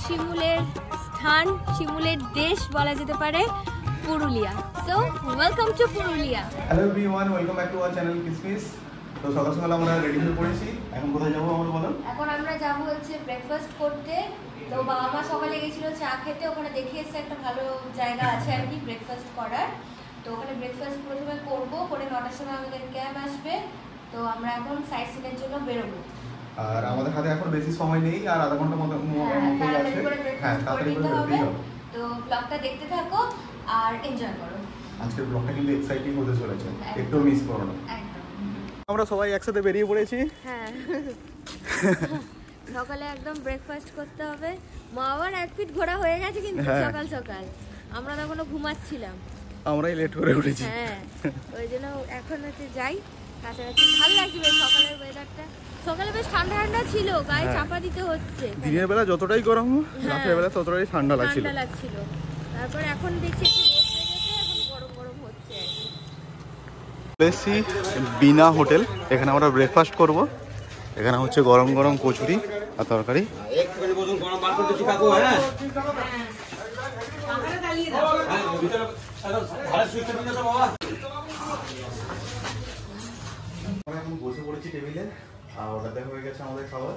শিমুলের স্থান, শিমুলের দেশ বলা যেতে পারে Purulia. So welcome to Purulia. Hello everyone, welcome back to our channel কিসমিস। তো সকাল সকাল আমরা রেডি হয়ে পড়েছি। এখন কোথায় যাবো আমরা বলো? এখন আমরা যাবো হচ্ছে ব্রেকফাস্ট করতে। তো বাবা মা সকালে গেছিল চা খেতে, ওখানে দেখে এসে একটা ভালো জায়গা আছে আর কি ব্রেকফাস্ট করার। তো ওখানে ব্রেকফাস্ট প্রথমে করবো, করে 9টার সময় আমাদের ক্যাব আসবে। তো আমরা এখন সাইট সিনের জন্য বেরোবো। আর আমাদের হাতে এখন বেশি সময় নেই, আর আধা ঘন্টার মতো আছে। হ্যাঁ, তাড়াতাড়ি করে বেরোতে হবে। তো ব্লগটা দেখতে থাকো আর এনজয় করো। আজকের ব্লগটা কিন্তু এক্সাইটিং হতে চলেছে, একটু মিস করো না। আমরা সবাই একসাথে বেরিয়ে পড়েছি। হ্যাঁ, সকালে একদম ব্রেকফাস্ট করতে হবে। মা আবার এক ফিট ঘোরা হয়ে গেছে কিন্তু সকাল সকাল। আমরা তখনও ঘুমাচ্ছিলাম, আমরাই লেট করে উঠেছি। হ্যাঁ, ওই জন্য এখন হচ্ছে যাই কাছাকাছি। ভালো লাগছে বেশ সকালের ওয়েদারটা। সকালে বেশ ঠান্ডা ঠান্ডা ছিল, গায়ে চাপা দিতে হচ্ছে। দিনের বেলা যতটাই গরম, রাতের বেলা ততটাই ঠান্ডা লাগছিল। তারপর এখন দেখছি একটু রোদ বেরিয়েছে, এখন গরম গরম হচ্ছে। বেশি বিনা হোটেল, এখানে আমরা ব্রেকফাস্ট করব। এখানে হচ্ছে গরম গরম কচুরি আর তরকারি। আমরা এখন বসে পড়েছি টেবিলে, আর ওটাতে হয়ে গেছে আমাদের খাবার।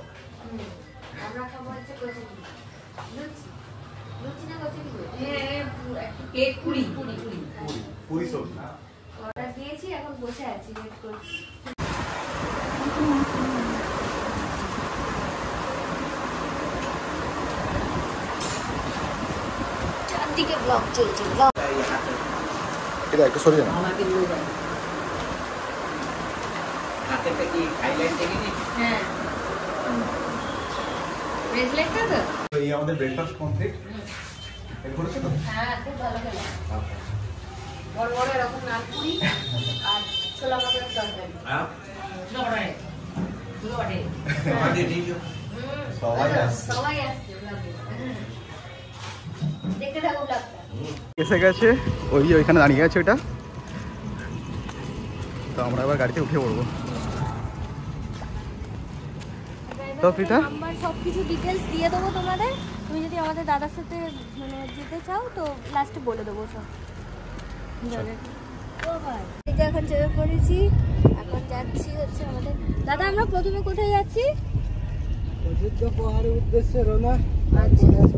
আমরা খাবো হচ্ছে কচুরি, লুচি না কচুরি, একটা প্লেট পুরি সবজি অর্ডার দিয়েছি। এখন বসে আছি, ওয়েট করছি। চারদিকে ব্লগ চলছে। এটা একটু সরিয়ে না। হাতেরটা কি হাইলাইট দেখেছি? হ্যাঁ, ব্রেসলেটটা তো। তো এই আমাদের ব্রেকফাস্ট কমপ্লিট। এটা করেছো তো? হ্যাঁ, খুব ভালো খেলা। বড় বড় এরকম নানপুরি আর ছোলা মটরের তরকারি। হ্যাঁ, সবাই আসছে ব্লগে। দেখতে থাকো ব্লগটা। এসে গেছে, ওইখানে দাঁড়িয়ে আছে ওইটা। তো আমরা এবার গাড়িতে উঠে পড়বো। তো পিতা নাম্বার সবকিছু ডিটেইলস দিয়ে দেবো তোমাদের। তুমি যদি আমাদের দাদার সাথে মানে যেতে চাও তো লাস্টে বলে দেবো সব। এখন চেপে পড়েছি, এখন যাচ্ছি হচ্ছে আমাদের দাদা। আমরা প্রথমে কোথায় যাচ্ছি? অযোধ্যা পাহাড়ের উদ্দেশ্যে রওনা। আচ্ছা, ঠিক আছে,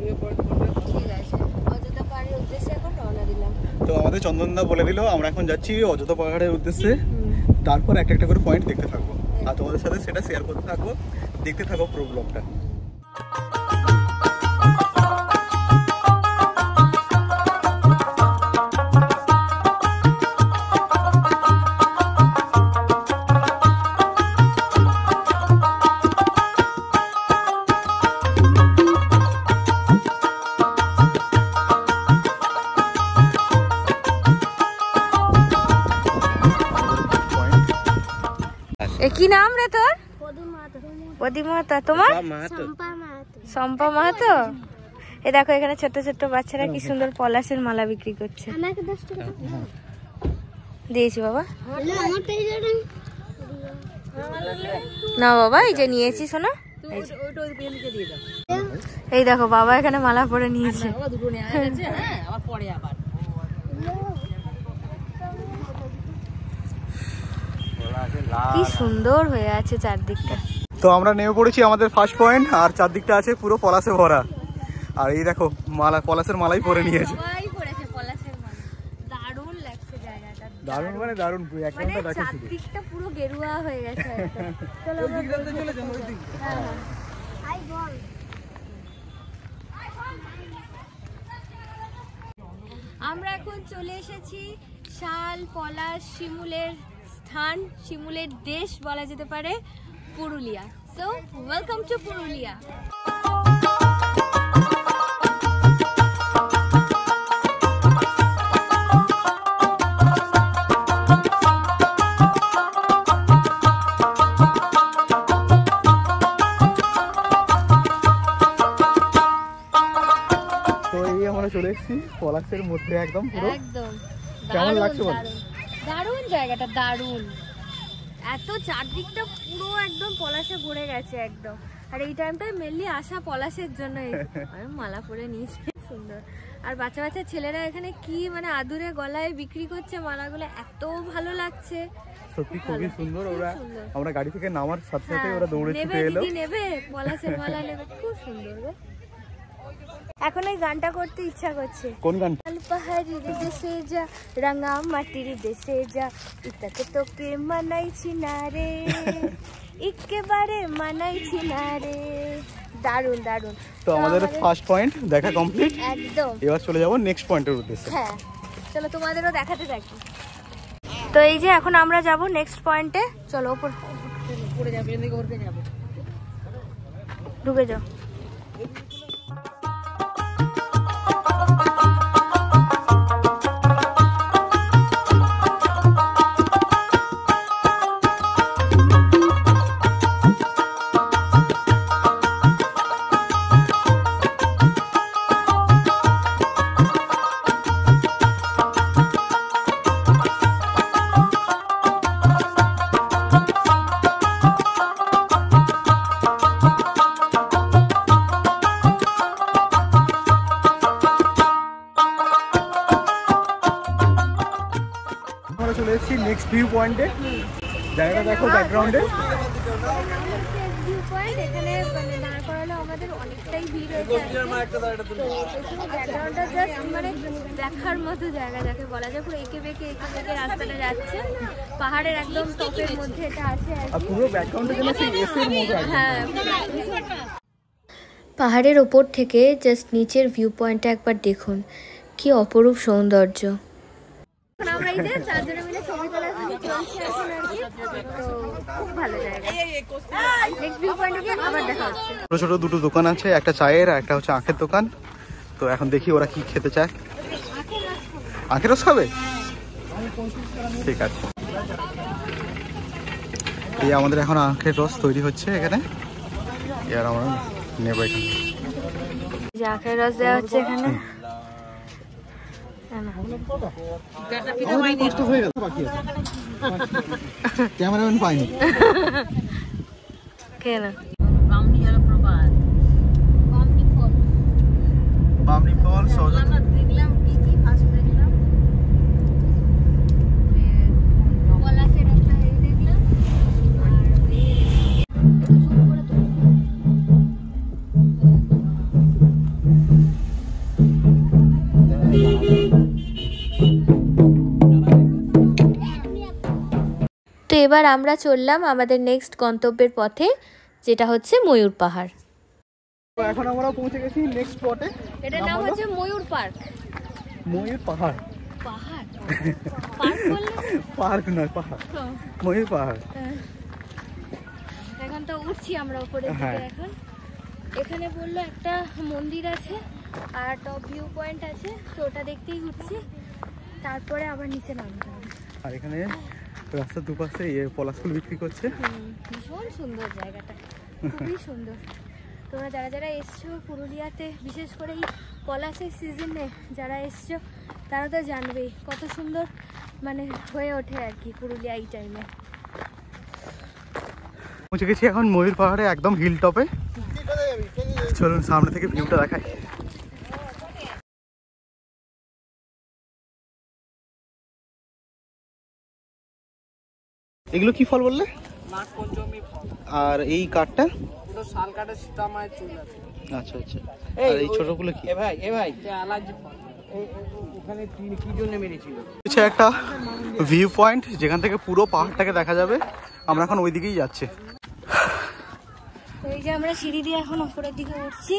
অযোধ্যা পাহাড়ের উদ্দেশ্যে এখন রওনা দিলাম। তো আমাদের চন্দনদা বলে দিল আমরা এখন যাচ্ছি অযোধ্যা পাহাড়ের উদ্দেশ্যে। তারপর একটা একটা করে পয়েন্ট দেখতে থাকবো, আর তোমাদের সাথে সেটা শেয়ার করতে থাকবো। দেখতে থাকো পুরো ব্লগটা। কি নাম রে তোর? পদিমাতা। তোমার? শম্পা মাহাতো। এ দেখো এখানে ছোট্ট ছোট্ট বাচ্চারা কি সুন্দর পলাশের মালা বিক্রি করছে। দিয়েছি বাবা। না বাবা, এই যে নিয়েছি, শোনো। এই দেখো বাবা এখানে মালা পরে নিয়েছে। কি সুন্দর হয়ে আছে চারদিকটা। তো আমরা নেমে পড়েছি আমাদের ফার্স্ট পয়েন্ট, আর চারদিকটা আছে পুরো পলাশে ভরা। আর এই দেখো মালা, পলাশের মালাই পরে নিয়েছে। দারুণ লাগছে জায়গাটা, দারুণ মানে দারুণ। চারদিকটা পুরো গেরুয়া হয়ে গেছে। আমরা এখন চলে এসেছি শাল, পলাশ, শিমুলের স্থান, শিমুলের দেশ বলা যেতে পারে Purulia. So welcome to Purulia. তো এই আমরা চলে এসেছি পলাশের মধ্যে একদম পুরো। একদম কেমন লাগছে বল? দারুণ জায়গাটা, দারুণ। এত চারদিকটা পুরো একদম পলাশে ভরে গেছে একদম। আর এই টাইমটায় মেনলি আসা পলাশের জন্য। আমি মালা পরে নিয়েছি, সুন্দর। আর বাচ্চা বাচ্চা ছেলেরা এখানে কি মানে আদুরে গলায় বিক্রি করছে মালাগুলো, এত ভালো লাগছে সত্যি, খুবই সুন্দর। ওরা আমরা গাড়ি থেকে নামার সাথে সাথে ওরা দৌড়ে ছুটে এলো, নেবে পলাশের মালা নেবে, খুব সুন্দর গো। এখন এই গানটা করতে ইচ্ছা করছে। কোন গান? পাহাড়ির দেশে যা, রাঙা মাটির দেশে যা, ইতাকে তোকে মানাইছি না রে, একেবারে মানাইছি না রে। দারুন দারুন। তো আমাদের ফার্স্ট পয়েন্ট দেখা কমপ্লিট একদম। এবার চলে যাব নেক্সট পয়েন্টের উদ্দেশ্যে। হ্যাঁ চলো তোমাদেরও দেখাতে থাকি। তো এই যে এখন আমরা যাব নেক্সট পয়েন্টে। চলো উপরে যাবো, ঢুকে যাও। চলে এসেছি নেক্সট ভিউ পয়েন্টে। জায়গাটা দেখো ব্যাকগ্রাউন্ডে। এখানে মানে দাঁড় করালে আমাদের অনেকটাই ভিড় হয়ে যায়। ব্যাকগ্রাউন্ডটা জাস্ট মানে দেখার মতো জায়গা যাকে বলা যায়। পুরো এঁকে বেঁকে রাস্তাটা যাচ্ছে, পাহাড়ের একদম টপের মধ্যে এটা আছে আর পুরো ব্যাকগ্রাউন্ডে যেন সেই এসির মতো। হ্যাঁ, পাহাড়ের ওপর থেকে জাস্ট নিচের ভিউ পয়েন্টটা একবার দেখুন, কি অপরূপ সৌন্দর্য। আমরা এই যে চারজনে মিলে ছবি তোলার জন্য চলছি এখন আর কি। তো খুব ভালো জায়গা। নেক্সট ভিউ পয়েন্টে গিয়ে আবার দেখা হচ্ছে। ছোট ছোট দুটো দোকান আছে, একটা চায়ের আর একটা হচ্ছে আখের দোকান। তো এখন দেখি ওরা কি খেতে চায়। আখের রস খাবে? ঠিক আছে। এই আমাদের এখন আখের রস তৈরি হচ্ছে এখানে, এবার আমরা নেবো এখানে। যে আখের রস দেওয়া হচ্ছে এখানে। ক্যামেরাম্যান পাইনি। বামনি ফলস দেখলাম কি কি ফার্স্ট দেখলাম পলাশের একটা দেখলাম তো এবার আমরা চললাম আমাদের নেক্সট গন্তব্যের পথে, যেটা হচ্ছে ময়ূর পাহাড়। এখন আমরা পৌঁছে গেছি নেক্সট স্পটে। এটার নাম হচ্ছে ময়ূর পার্ক। ময়ূর পাহাড়। পাহাড় পার্ক বললে? পার্ক নয়, পাহাড়। ময়ূর পাহাড়। এখন তো উঠছি আমরা উপরের দিকে। এখন এখানে বললো একটা মন্দির আছে আর টপ ভিউ পয়েন্ট আছে, তো ওটা দেখতেই উঠছি, তারপরে আবার নিচে নামতে হবে। আর এখানে রাস্তার দুপাশে পলাশ ফুল বিক্রি করছে। ভীষণ সুন্দর জায়গাটা, খুবই সুন্দর। তোমরা যারা যারা এসছো পুরুলিয়াতে, বিশেষ করে এই পলাশের সিজনে যারা এসছো তারা তো জানবেই কত সুন্দর মানে হয়ে ওঠে আর কি পুরুলিয়া এই টাইমে। পৌঁছে গেছি এখন ময়ূর পাহাড়ে, একদম হিল টপে। চলুন সামনে থেকে ভিউটা দেখাই। এগুলো কি ফল বললে? আর এই কাঠটা? শাল কাঠের সীতামায়ের চুল আছে। আচ্ছা আচ্ছা। আর এই ছোটগুলো কি? এ ভাই অ্যালার্জি ফল। ওখানে কি জন্য মেরেছিল? হচ্ছে একটা ভিউ পয়েন্ট যেখান থেকে পুরো পাহাড়টাকে দেখা যাবে। আমরা এখন ওই দিকেই যাচ্ছি। এই যে আমরা সিঁড়ি দিয়ে এখন উপরের দিকে উঠছি,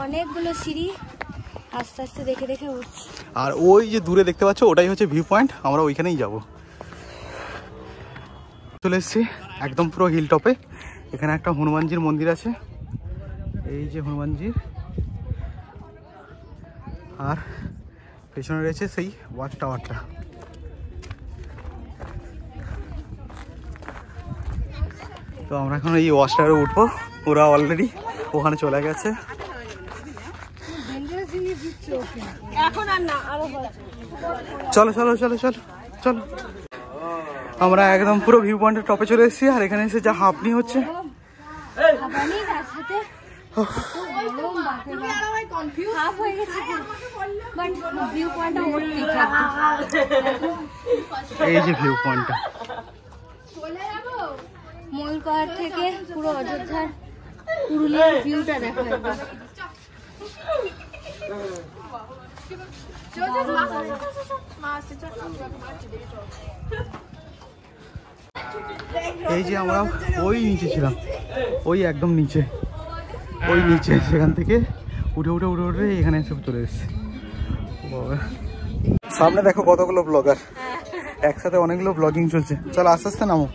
অনেকগুলো সিঁড়ি, আস্তে আস্তে দেখে দেখে উঠছি। আর ওই যে দূরে দেখতে পাচ্ছ ওটাই হচ্ছে ভিউ পয়েন্ট, আমরা ওইখানেই যাব। চলে এসেছি একদম পুরো হিল টপে। এখানে একটা হনুমানজির মন্দির আছে, এই যে হনুমানজির, আর পেছনে রয়েছে সেই ওয়াচ টাওয়ারটা। তো আমরা এখন এই ওয়াচ টাওয়ারে উঠবো, ওরা অলরেডি ওখানে চলে গেছে। চলো চলো চলো চলো চলো। আমরা একদম পুরো ভিউ পয়েন্টের টপে চলে এসেছি, আর এখানে এসে যা হাঁপনি হচ্ছে। হাফ হয়ে গেছে বাট ভিউ পয়েন্টটা এই যে ভিউ পয়েন্টটা ময়ূর পাহাড় থেকে পুরো অযোধ্যার পুরুলিয়ার ভিউটা দেখা একবার। এই যে আমরা ওই নিচে ছিলাম, ওই একদম নিচে, ওই নিচে, সেখান থেকে উঠে উঠে উঠে উঠে এখানে এসে চলে এসেছি। সামনে দেখো কতগুলো ব্লগার, একসাথে অনেকগুলো ব্লগিং চলছে। চলো আস্তে আস্তে নামো।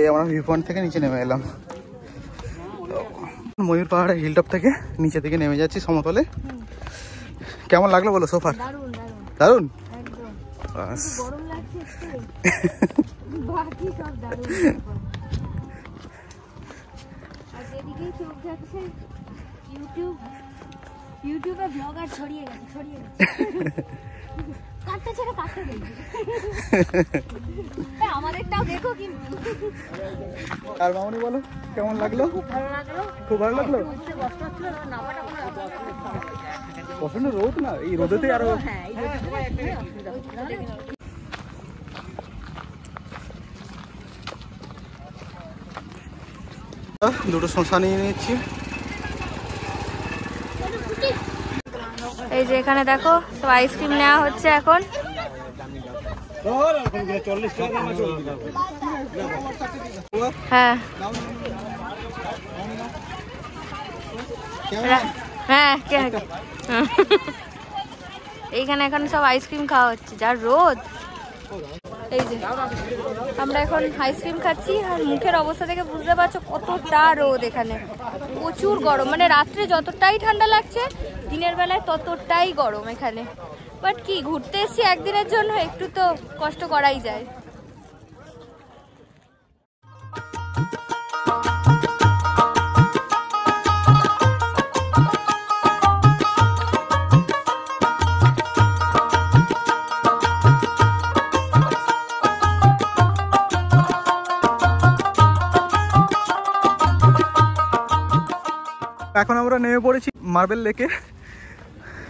এই আমরা ভিউ পয়েন্ট থেকে নিচে নেমে এলাম। ময়ূর পাহাড়ের হিলটপ থেকে নিচে থেকে নেমে যাচ্ছি সমতলে। কেমন লাগলো বলো সোফার? দারুন। ইউটিউবে ব্লগার ছড়িয়ে গেছে কাটতে ছেড়ে কাটতে দেখি আমাদেরটাও দেখো কিন্তু। আর মামনি বলো কেমন লাগলো? খুব ভালো লাগলো। প্রচন্ড রোদ না, এই রোদেতে আরো দুটো শশা নিয়ে নিচ্ছি। এই যে এখানে দেখো সব আইসক্রিম নেওয়া হচ্ছে এখন। হ্যাঁ হ্যাঁ এইখানে এখন সব আইসক্রিম খাওয়া হচ্ছে, যা রোদ। এই যে আমরা এখন আইসক্রিম খাচ্ছি, আর মুখের অবস্থা থেকে বুঝতে পারছো কতটা রোদ। এখানে প্রচুর গরম, মানে রাত্রে যতটাই ঠান্ডা লাগছে দিনের বেলায় ততটাই গরম এখানে। বাট কি ঘুরতে এসছি একদিনের জন্য, একটু তো কষ্ট করাই যায়। এখন আমরা নেমে পড়েছি মার্বেল লেকে।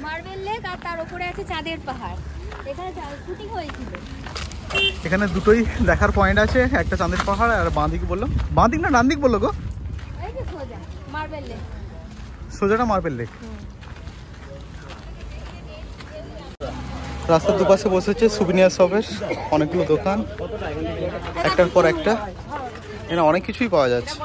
মার্বেল লেক আর তার উপরে আছে চাঁদের পাহাড়। এখানে শুটিং হয়েছিল। এখানে দুটোই দেখার পয়েন্ট আছে, একটা চাঁদের পাহাড় আর বাঁদিক বললো, বাঁদিক না ডান দিক বললো গো? এই যে সোজা মার্বেল লেক, সোজাটা মার্বেল লেক। রাস্তার দুপাশে বসেছে সুভিনিয়ার শপের অনেকগুলো দোকান, একটার পর একটা। এখানে অনেক কিছুই পাওয়া যাচ্ছে।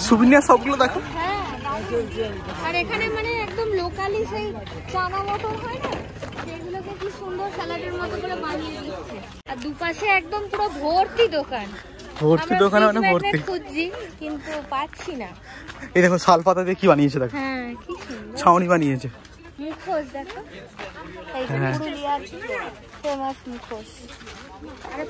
সুভিনিয়ার সবগুলো দেখো। আর এখানে মানে একদম লোকালি সেই চানা মটর হয় না, সেগুলোকে কি সুন্দর স্যালাডের মতো করে বানিয়ে দিচ্ছে। আর দুপাশে একদম পুরো ভর্তি দোকান, ভর্তি দোকানে মানে ভর্তি। খুঁজছি কিন্তু পাচ্ছি না। এই দেখো শাল পাতা দিয়ে কি বানিয়েছে দেখো। হ্যাঁ কি সুন্দর ছাউনি বানিয়েছে। মুখোশ দেখো, এই যে পুরুলিয়ার ফেমাস মুখোশ। আরে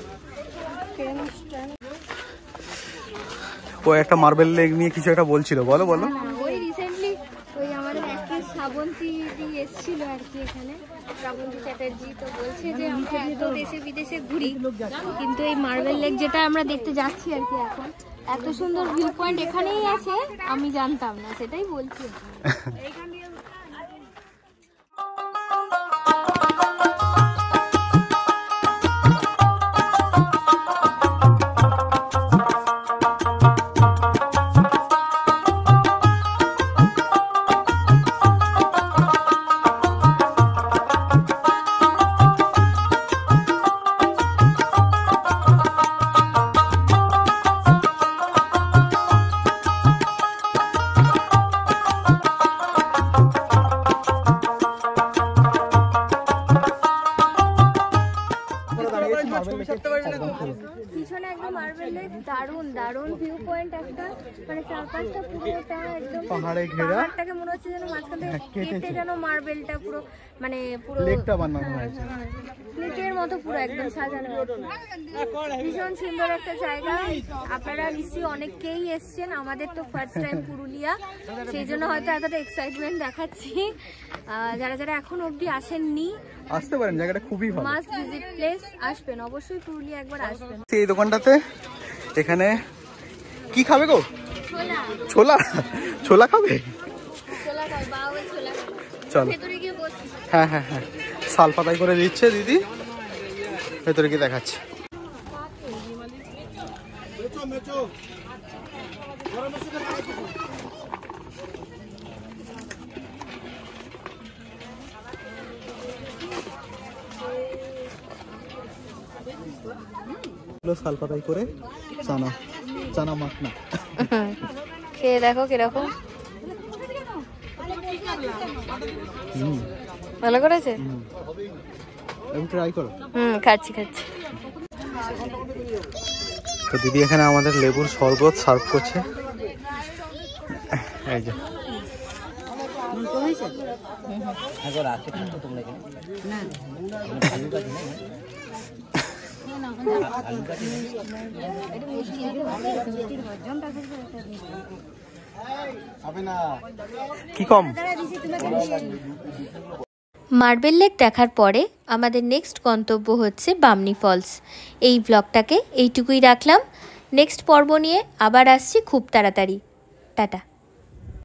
ও একটা মার্বেল লেক নিয়ে কিছু একটা বলছিল, বলো বলো। ওই রিসেন্টলি ওই আমাদের অ্যাক্ট্রেস শ্রাবন্তী এসেছিল আর কি এখানে, শ্রাবন্তী চ্যাটার্জি। তো বলছে যে আমরা এত দেশে বিদেশে ঘুরি, কিন্তু এই মার্বেল লেক যেটা আমরা দেখতে যাচ্ছি আর কি এখন, এত সুন্দর ভিউ পয়েন্ট এখানেই আছে আমি জানতাম না, সেটাই বলছি। দারুণ দারুণ ভিউ পয়েন্ট একটা, মানে চারপাশটা পুরোটা একদম পাহাড়ে ঘেরা। পাহাড়টাকে মনে হচ্ছে যেন মাঝখান থেকে কেটে যেন মার্বেলটা পুরো মানে পুরো লেকটা বানানো হয়েছে প্লেটের মতো পুরো একদম সাজানো আছে। ভীষণ সুন্দর একটা জায়গা। আপনারা নিশ্চয়ই অনেকেই এসছেন, আমাদের তো ফার্স্ট টাইম পুরুলিয়া, সেই জন্য হয়তো এতটা এক্সাইটমেন্ট দেখাচ্ছি। যারা যারা এখন অবধি আসেননি আসতে পারেন, জায়গাটা খুবই ভালো। মাস্ট ভিজিট প্লেস, আসবেন অবশ্যই, পুরুলিয়া একবার আসবেন। এই দোকানটাতে এখানে কি খাবে গো? ছোলা ছোলা? ছোলা খাবে? ছোলা খাই, বাবা ছোলা খাই। চলো। ভেতরে গিয়ে বসি। হ্যাঁ হ্যাঁ হ্যাঁ, শাল পাতাই করে দিচ্ছে দিদি, ভেতরে গিয়ে দেখাচ্ছে। শাল পাতাই করে চানা চানা মাখনা খেয়ে দেখো কিরকম, ভালো করেছে? ট্রাই করো। খাচ্ছি খাচ্ছি। তো দিদি এখানে আমাদের লেবুর শরবত সার্ভ করছে, এই যে। কি কম? মার্বেল লেক দেখার পরে আমাদের নেক্সট গন্তব্য হচ্ছে বামনি ফলস। এই ব্লগটাকে এইটুকুই রাখলাম, নেক্সট পর্ব নিয়ে আবার আসছি খুব তাড়াতাড়ি। টাটা।